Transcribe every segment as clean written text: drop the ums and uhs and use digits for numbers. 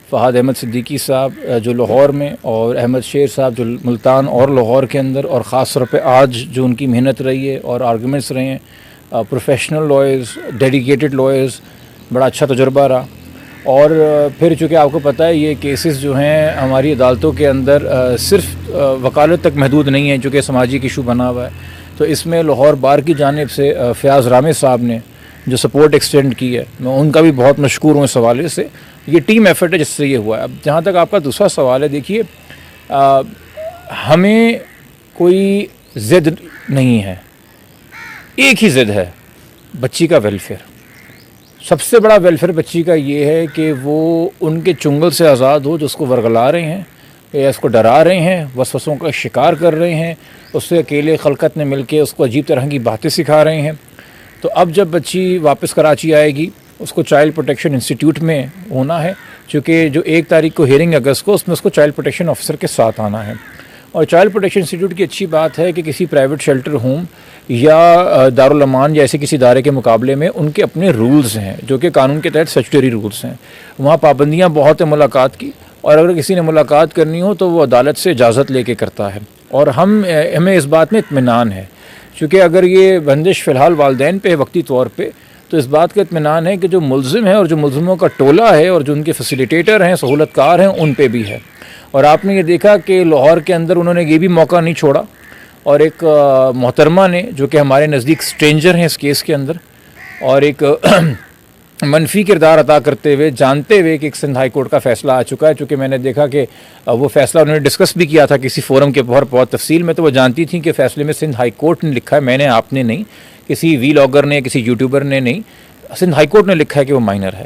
فہد احمد صدیقی صاحب جو لاہور میں، اور احمد شیر صاحب جو ملتان اور لاہور کے اندر، اور خاص طور پہ آج جو ان کی محنت رہی ہے اور آرگومنٹس رہے ہیں، پروفیشنل لائرز، ڈیڈیکیٹڈ لائرز، بڑا اچھا تجربہ رہا۔ اور پھر چونکہ آپ کو پتہ ہے یہ کیسز جو ہیں ہماری عدالتوں کے اندر صرف وکالت تک محدود نہیں ہیں، چونکہ سماجی ایشو بنا ہوا ہے، تو اس میں لاہور بار کی جانب سے فیاض رامے صاحب نے جو سپورٹ ایکسٹینڈ کی ہے، میں ان کا بھی بہت مشکور ہوں اس حوالے سے۔ یہ ٹیم ایفرٹ ہے جس سے یہ ہوا ہے۔ اب جہاں تک آپ کا دوسرا سوال ہے، دیکھیے ہمیں کوئی ضد نہیں ہے، ایک ہی ضد ہے، بچی کا ویلفیئر۔ سب سے بڑا ویلفیئر بچی کا یہ ہے کہ وہ ان کے چنگل سے آزاد ہو جو اس کو ورگلا رہے ہیں یا اس کو ڈرا رہے ہیں، وسوسوں کا شکار کر رہے ہیں، اس سے اکیلے خلقت نے مل کے اس کو عجیب طرح کی باتیں سکھا رہے ہیں۔ تو اب جب بچی واپس کراچی آئے گی، اس کو چائلڈ پروٹیکشن انسٹیٹیوٹ میں ہونا ہے، چونکہ جو 1 تاریخ کو ہیئرنگ اگست کو، اس میں اس کو چائلڈ پروٹیکشن آفیسر کے ساتھ آنا ہے۔ اور چائلڈ پروٹیکشن انسٹیٹیوٹ کی اچھی بات ہے کہ کسی پرائیویٹ شیلٹر ہوم یا دارالامان یا ایسے کسی ادارے کے مقابلے میں ان کے اپنے رولز ہیں جو کہ قانون کے تحت سٹیچوٹری رولز ہیں۔ وہاں پابندیاں بہت ہیں ملاقات کی، اور اگر کسی نے ملاقات کرنی ہو تو وہ عدالت سے اجازت لے کے کرتا ہے، اور ہمیں اس بات میں اطمینان ہے، چونکہ اگر یہ بندش فی الحال والدین پہ ہے وقتی طور پہ، تو اس بات کا اطمینان ہے کہ جو ملزم ہیں اور جو ملزموں کا ٹولہ ہے اور جو ان کے فیسیلیٹیٹر ہیں، سہولت کار ہیں، ان پہ بھی ہے۔ اور آپ نے یہ دیکھا کہ لاہور کے اندر انہوں نے یہ بھی موقع نہیں چھوڑا، اور ایک محترمہ نے جو کہ ہمارے نزدیک سٹرینجر ہیں اس کیس کے اندر، اور ایک منفی کردار ادا کرتے ہوئے، جانتے ہوئے کہ ایک سندھ ہائی کورٹ کا فیصلہ آ چکا ہے، چونکہ میں نے دیکھا کہ وہ فیصلہ انہوں نے ڈسکس بھی کیا تھا کسی فورم کے بہت تفصیل میں، تو وہ جانتی تھیں کہ فیصلے میں سندھ ہائی کورٹ نے لکھا ہے، میں نے، آپ نے نہیں، کسی وی لاگر نے، کسی یوٹیوبر نے نہیں، سندھ ہائی کورٹ نے لکھا ہے کہ وہ مائنر ہے۔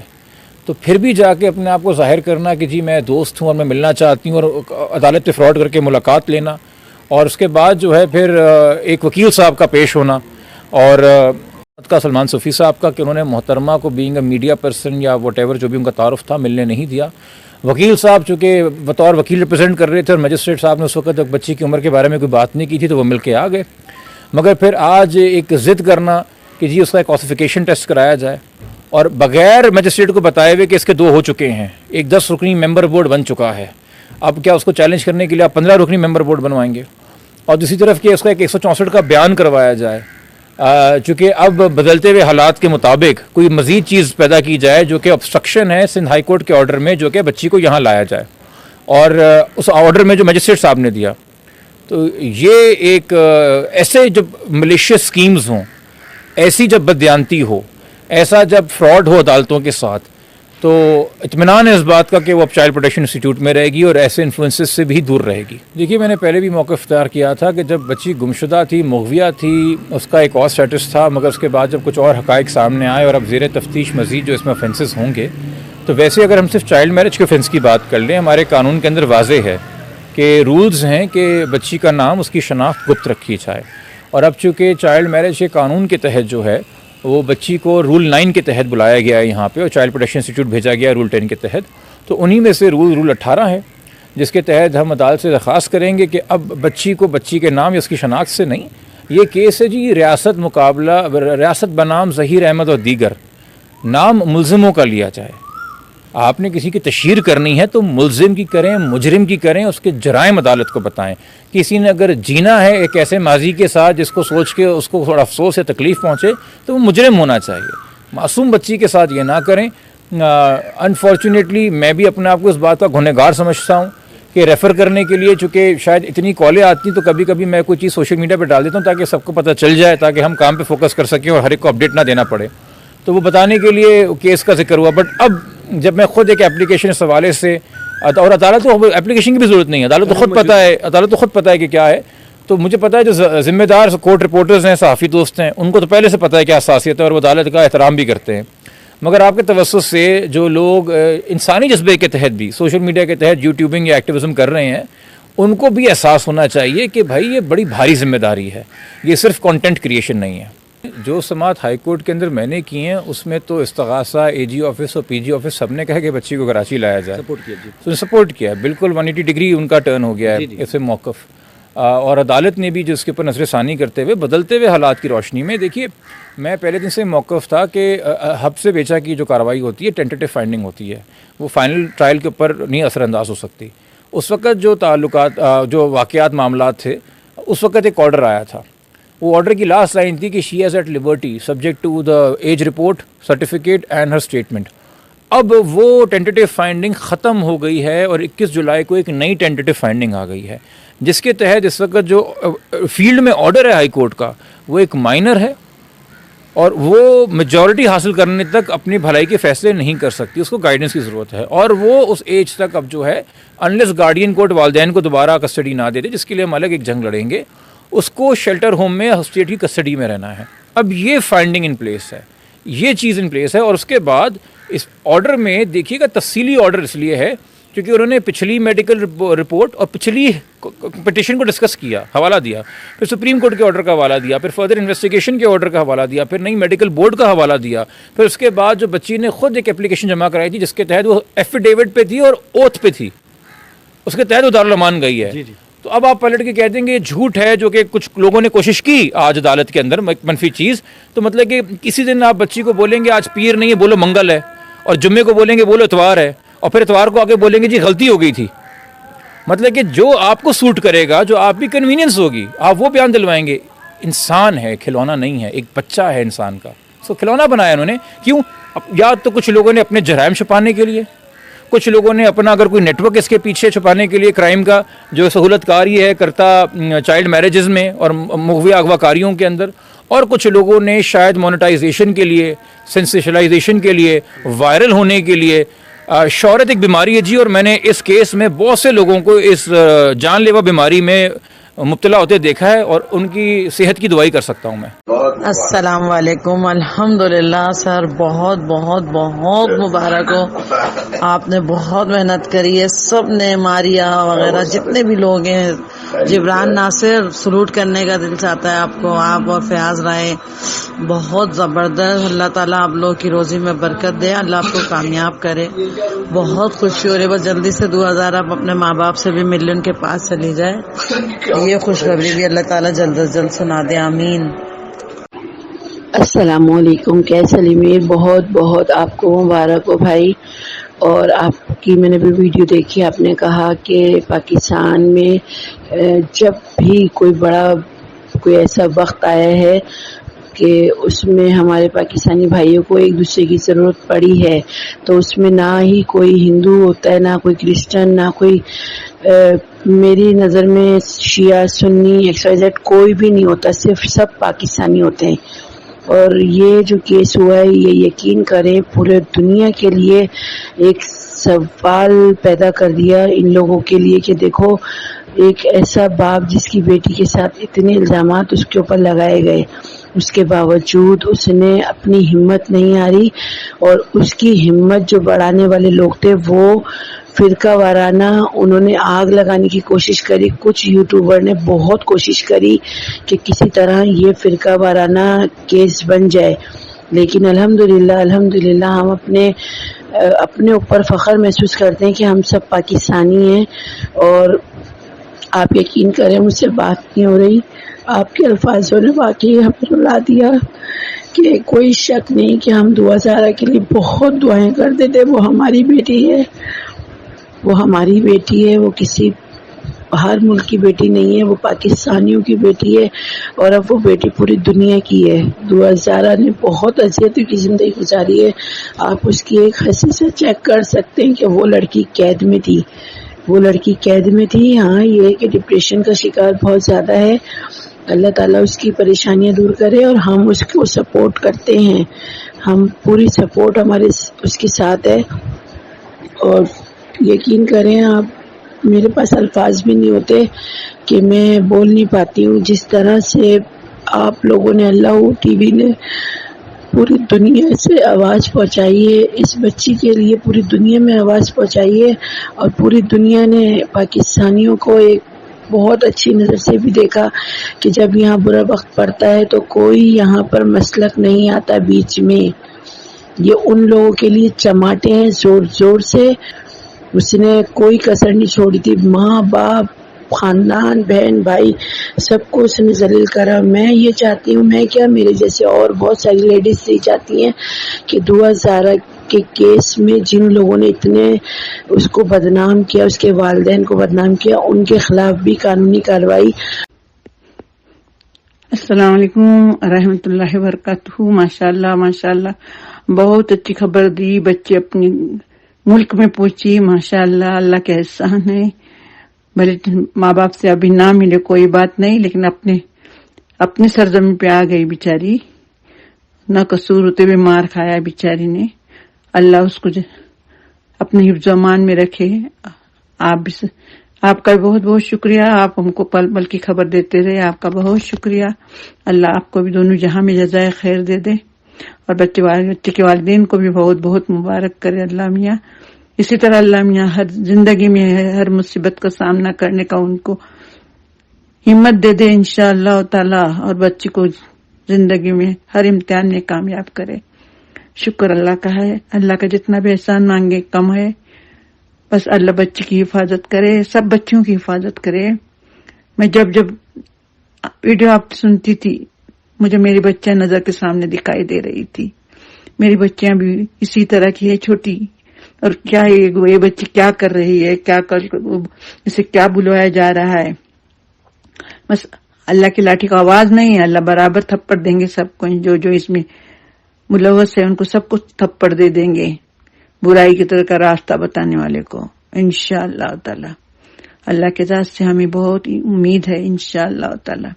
تو پھر بھی جا کے اپنے آپ کو ظاہر کرنا کہ جی میں دوست ہوں اور میں ملنا چاہتی ہوں، اور عدالت پہ فراڈ کر کے ملاقات لینا، اور اس کے بعد جو ہے پھر ایک وکیل صاحب کا پیش ہونا، اور کا سلمان صوفی صاحب کا کہ انہوں نے محترمہ کو بینگ اے میڈیا پرسن یا واٹ ایور جو بھی ان کا تعارف تھا ملنے نہیں دیا۔ وکیل صاحب چونکہ بطور وکیل ریپرزینٹ کر رہے تھے، اور مجسٹریٹ صاحب نے اس وقت بچی کی عمر کے بارے میں کوئی بات نہیں کی تھی، تو وہ مل کے آ گئے۔ مگر پھر آج ایک ضد کرنا کہ جی اس کا ایک کلاسیفیکیشن ٹیسٹ کرایا جائے، اور بغیر مجسٹریٹ کو بتائے ہوئے کہ اس کے 2 ہو چکے ہیں، ایک 10 رکنی ممبر بورڈ بن چکا ہے، اب کیا اس کو چیلنج کرنے کے لیے آپ 15 رکنی ممبر بورڈ بنوائیں گے؟ اور دوسری طرف کہ اس کا ایک 164 کا بیان کروایا جائے، چونکہ اب بدلتے ہوئے حالات کے مطابق کوئی مزید چیز پیدا کی جائے جو کہ obstruction ہے سندھ ہائی کورٹ کے آرڈر میں، جو کہ بچی کو یہاں لایا جائے، اور اس آرڈر میں جو مجسٹریٹ صاحب نے دیا۔ تو یہ ایک ایسے جب ملیشیس سکیمز ہوں، ایسی جب بددیانتی ہو، ایسا جب فراڈ ہو عدالتوں کے ساتھ، تو اطمینان ہے اس بات کا کہ وہ اب چائلڈ پروٹیکشن انسٹیٹیوٹ میں رہے گی اور ایسے انفلوئنسز سے بھی دور رہے گی۔ دیکھیے میں نے پہلے بھی موقع اختیار کیا تھا کہ جب بچی گمشدہ تھی، مغویہ تھی، اس کا ایک اور سٹیٹس تھا، مگر اس کے بعد جب کچھ اور حقائق سامنے آئے اور اب زیر تفتیش مزید جو اس میں آفینسز ہوں گے، تو ویسے اگر ہم صرف چائلڈ میرج کے آفینس کی بات کر لیں، ہمارے قانون کے اندر واضح ہے کہ رولز ہیں کہ بچی کا نام، اس کی شناخت گپت رکھی جائے، اور اب چونکہ چائلڈ میرج کے قانون کے تحت جو ہے وہ بچی کو رول 9 کے تحت بلایا گیا ہے یہاں پہ، اور چائلڈ پروٹیکشن انسٹیٹیوٹ بھیجا گیا ہے رول 10 کے تحت، تو انہی میں سے رول 18 ہے جس کے تحت ہم عدالت سے درخواست کریں گے کہ اب بچی کو بچی کے نام یا اس کی شناخت سے نہیں، یہ کیس ہے جی ریاست مقابلہ، ریاست بنام ظہیر احمد اور دیگر، نام ملزموں کا لیا جائے۔ آپ نے کسی کی تشہیر کرنی ہے تو ملزم کی کریں، مجرم کی کریں، اس کے جرائم عدالت کو بتائیں۔ کسی نے اگر جینا ہے ایک ایسے ماضی کے ساتھ جس کو سوچ کے اس کو تھوڑا افسوس یا تکلیف پہنچے، تو وہ مجرم ہونا چاہیے، معصوم بچی کے ساتھ یہ نہ کریں۔ انفارچونیٹلی میں بھی اپنے آپ کو اس بات کا گنہگار سمجھتا ہوں کہ ریفر کرنے کے لیے، چونکہ شاید اتنی کالیں آتی ہیں تو کبھی کبھی میں کوئی چیز سوشل میڈیا پہ ڈال دیتا ہوں تاکہ سب کو پتہ چل جائے، تاکہ ہم کام پہ فوکس کر سکیں اور ہر ایک کو اپڈیٹ نہ دینا پڑے، تو وہ بتانے کے لیے کیس کا ذکر ہوا۔ بٹ اب جب میں خود ایک اپلیکیشن اس حوالے سے، اور عدالت کو اپلیکیشن کی بھی ضرورت نہیں ہے، عدالت کو خود پتہ ہے کہ کیا ہے، تو مجھے پتہ ہے جو ذمہ دار کورٹ رپورٹرز ہیں، صحافی دوست ہیں، ان کو تو پہلے سے پتہ ہے کیا حساسیت ہے اور وہ عدالت کا احترام بھی کرتے ہیں، مگر آپ کے توسط سے جو لوگ انسانی جذبے کے تحت بھی سوشل میڈیا کے تحت یوٹیوبنگ یا ایکٹیویزم کر رہے ہیں، ان کو بھی احساس ہونا چاہیے کہ بھائی یہ بڑی بھاری ذمہ داری ہے، یہ صرف کنٹینٹ کریشن نہیں ہے۔ جو سماعت ہائی کورٹ کے اندر میں نے کی ہیں اس میں تو استغاثہ، اے جی آفس اور پی جی آفس سب نے کہا کہ بچی کو کراچی لایا جائے، سپورٹ کیا، بالکل 180 ڈگری ان کا ٹرن ہو گیا ہے اس سے موقف۔ اور عدالت نے بھی جس کے اوپر نظر ثانی کرتے ہوئے بدلتے ہوئے حالات کی روشنی میں، دیکھیے میں پہلے دن سے موقف تھا کہ حب سے بیچا کی جو کارروائی ہوتی ہے ٹینٹیٹو فائنڈنگ ہوتی ہے، وہ فائنل ٹرائل کے اوپر نہیں اثر انداز ہو سکتی. اس وقت جو تعلقات جو واقعات معاملات تھے، اس وقت ایک آرڈر آیا تھا. وہ آرڈر کی لاسٹ لائن تھی کہ she is at liberty subject to the age report certificate and her statement. اب وہ ٹینٹیٹو فائنڈنگ ختم ہو گئی ہے اور 21 جولائی کو ایک نئی ٹینٹیٹو فائنڈنگ آ گئی ہے، جس کے تحت اس وقت جو فیلڈ میں آرڈر ہے ہائی کورٹ کا وہ ایک مائنر ہے اور وہ میجورٹی حاصل کرنے تک اپنی بھلائی کے فیصلے نہیں کر سکتی، اس کو گائیڈنس کی ضرورت ہے. اور وہ اس ایج تک اب جو ہے انلیس گارڈین کورٹ والدین کو دوبارہ کسٹڈی نہ دے دے، جس کے لیے ہم الگ ایک جنگ لڑیں گے، اس کو شیلٹر ہوم میں اسٹیٹ کی کسٹڈی میں رہنا ہے. اب یہ فائنڈنگ ان پلیس ہے، یہ چیز ان پلیس ہے. اور اس کے بعد اس آرڈر میں دیکھیے گا تفصیلی آرڈر اس لیے ہے کیونکہ انہوں نے پچھلی میڈیکل رپورٹ اور پچھلی پٹیشن کو ڈسکس کیا، حوالہ دیا، پھر سپریم کورٹ کے آرڈر کا حوالہ دیا، پھر فردر انویسٹیگیشن کے آرڈر کا حوالہ دیا، پھر نئی میڈیکل بورڈ کا حوالہ دیا، پھر اس کے بعد جو بچی نے خود ایک اپلیکیشن جمع کرائی تھی جس کے تحت وہ ایفیڈیوٹ پہ تھی اور اوتھ پہ تھی، اس کے تحت وہ دارالامان گئی ہے. تو اب آپ پلٹ کے کہہ دیں گے یہ جھوٹ ہے، جو کہ کچھ لوگوں نے کوشش کی آج عدالت کے اندر منفی چیز. تو مطلب کہ کسی دن آپ بچی کو بولیں گے آج پیر نہیں ہے بولو منگل ہے، اور جمعے کو بولیں گے بولو اتوار ہے، اور پھر اتوار کو آگے بولیں گے جی غلطی ہو گئی تھی. مطلب کہ جو آپ کو سوٹ کرے گا، جو آپ بھی کنوینئنس ہوگی، آپ وہ بیان دلوائیں گے. انسان ہے، کھلونا نہیں ہے، ایک بچہ ہے انسان کا، اس کو کھلونا بنایا انہوں نے. کیوں؟ یا تو کچھ لوگوں نے اپنے جرائم چھپانے کے لیے، کچھ لوگوں نے اپنا اگر کوئی نیٹ ورک اس کے پیچھے چھپانے کے لیے کرائم کا جو سہولت کار یہ ہے کرتا چائلڈ میرجز میں اور مغوی اغوا کاریوں کے اندر، اور کچھ لوگوں نے شاید مونیٹائزیشن کے لیے، سینسیشلائزیشن کے لیے، وائرل ہونے کے لیے. شہرت ایک بیماری ہے جی، اور میں نے اس کیس میں بہت سے لوگوں کو اس جان لیوا بیماری میں مبتلا ہوتے دیکھا ہے اور ان کی صحت کی دعائی کر سکتا ہوں میں. السلام علیکم. الحمدللہ سر، بہت بہت بہت مبارک ہو. آپ نے بہت محنت کری ہے، سب نے، ماریا وغیرہ جتنے بھی لوگ ہیں. جبران ناصر سلوٹ کرنے کا دل چاہتا ہے آپ کو، آپ اور فیاض رائے بہت زبردست. اللہ تعالیٰ آپ لوگ کی روزی میں برکت دے، اللہ آپ کو کامیاب کرے. بہت خوشی ہو رہی ہے، بس جلدی سے 2000 آپ اپنے ماں باپ سے بھی مل لیں، ان کے پاس چلی جائے. یہ خوشخبری بھی اللہ تعالیٰ جلد از جلد سنا دے، آمین. السلام علیکم. کیسے میر، بہت بہت آپ کو مبارک ہو بھائی. اور آپ کی میں نے بھی ویڈیو دیکھی، آپ نے کہا کہ پاکستان میں جب بھی کوئی ایسا وقت آیا ہے کہ اس میں ہمارے پاکستانی بھائیوں کو ایک دوسرے کی ضرورت پڑی ہے، تو اس میں نہ ہی کوئی ہندو ہوتا ہے، نہ کوئی کرسچن، نہ کوئی میری نظر میں شیعہ سنی XYZ کوئی بھی نہیں ہوتا، صرف سب پاکستانی ہوتے ہیں. اور یہ جو کیس ہوا ہے یہ یقین کریں پورے دنیا کے لیے ایک سوال پیدا کر دیا ان لوگوں کے لیے کہ دیکھو ایک ایسا باپ جس کی بیٹی کے ساتھ اتنے الزامات اس کے اوپر لگائے گئے، اس کے باوجود اس نے اپنی ہمت نہیں ہاری، اور اس کی ہمت جو بڑھانے والے لوگ تھے وہ فرقہ وارانہ انہوں نے آگ لگانے کی کوشش کری. کچھ یوٹیوبر نے بہت کوشش کری کہ کسی طرح یہ فرقہ وارانہ کیس بن جائے، لیکن الحمدللہ ہم اپنے اوپر فخر محسوس کرتے ہیں کہ ہم سب پاکستانی ہیں. اور آپ یقین کریں مجھ سے بات نہیں ہو رہی، آپ کے الفاظوں نے واقعی ہمیں رلا دیا کہ کوئی شک نہیں کہ ہم دعا زارہ کے لیے بہت دعائیں کرتے تھے. وہ ہماری بیٹی ہے، وہ ہماری بیٹی ہے، وہ کسی ہر ملک کی بیٹی نہیں ہے، وہ پاکستانیوں کی بیٹی ہے، اور اب وہ بیٹی پوری دنیا کی ہے. دعا زارہ نے بہت اذیتوں کی زندگی گزاری ہے. آپ اس کی ایک ہنسی سے چیک کر سکتے ہیں کہ وہ لڑکی قید میں تھی، ہاں یہ کہ ڈپریشن کا شکار بہت زیادہ ہے. اللہ تعالیٰ اس کی پریشانیاں دور کرے، اور ہم اس کو سپورٹ کرتے ہیں، ہم پوری سپورٹ ہمارے اس کے ساتھ ہے. اور یقین کریں آپ، میرے پاس الفاظ بھی نہیں ہوتے کہ میں بول نہیں پاتی ہوں جس طرح سے آپ لوگوں نے، اللہ ٹی وی نے پوری دنیا سے آواز پہنچائی ہے اس بچی کے لیے، پوری دنیا میں آواز پہنچائی ہے، اور پوری دنیا نے پاکستانیوں کو ایک بہت اچھی نظر سے بھی دیکھا کہ جب یہاں برا وقت پڑتا ہے تو کوئی یہاں پر مسلک نہیں آتا بیچ میں. یہ ان لوگوں کے لیے چماٹے ہیں زور زور سے. اس نے کوئی کسر نہیں چھوڑی تھی، ماں باپ خاندان بہن بھائی سب کو اس نے ذلیل کرا. میں یہ چاہتی ہوں، میں کیا میرے جیسے اور بہت ساری لیڈیز یہ چاہتی ہیں کہ دعا زارہ کے کیس میں جن لوگوں نے اتنے اس کو بدنام کیا، اس کے والدین کو بدنام کیا، ان کے خلاف بھی قانونی کارروائی. السلام علیکم رحمۃ اللہ وبرکاتہ. ماشاء اللہ بہت اچھی خبر دی. بچے اپنے ملک میں پہنچی. ماشاء اللہ کے احسان ہے. بھلے ماں باپ سے ابھی نہ ملے کوئی بات نہیں، لیکن اپنے سرزمین پہ آ گئی بیچاری. نہ قصور ہوتے ہوئے مار کھایا بیچاری نے. اللہ اس کو اپنے حفظ و امان میں رکھے. آپ کا بہت بہت شکریہ. آپ ہم کو پل پل کی خبر دیتے رہے. آپ کا بہت شکریہ. اللہ آپ کو بھی دونوں جہاں میں جزائے خیر دے دے، اور بچے کے والدین کو بھی بہت بہت مبارک کرے اللہ میاں. اسی طرح اللہ میاں ہر زندگی میں ہر مصیبت کا سامنا کرنے کا ان کو ہمت دے دے انشاءاللہ تعالی، اور بچی کو زندگی میں ہر امتحان میں کامیاب کرے. شکر اللہ کا ہے. اللہ کا جتنا بھی احسان مانگے کم ہے. بس اللہ بچی کی حفاظت کرے، سب بچیوں کی حفاظت کرے. میں جب ویڈیو آپ سنتی تھی مجھے میری بچیاں نظر کے سامنے دکھائی دے رہی تھی. میری بچیاں بھی اسی طرح کی ہے چھوٹی، اور کیا یہ بچی کیا کر رہی ہے، اسے کیا بلوایا جا رہا ہے. بس اللہ کی لاٹھی کا آواز نہیں ہے. اللہ برابر تھپڑ دیں گے سب کو. جو اس میں ملوث ہے ان کو سب کو تھپڑ دے دیں گے، برائی کی طرح کا راستہ بتانے والے کو انشاءاللہ تعالی. اللہ کے ذات سے ہمیں بہت امید ہے انشاءاللہ تعالی.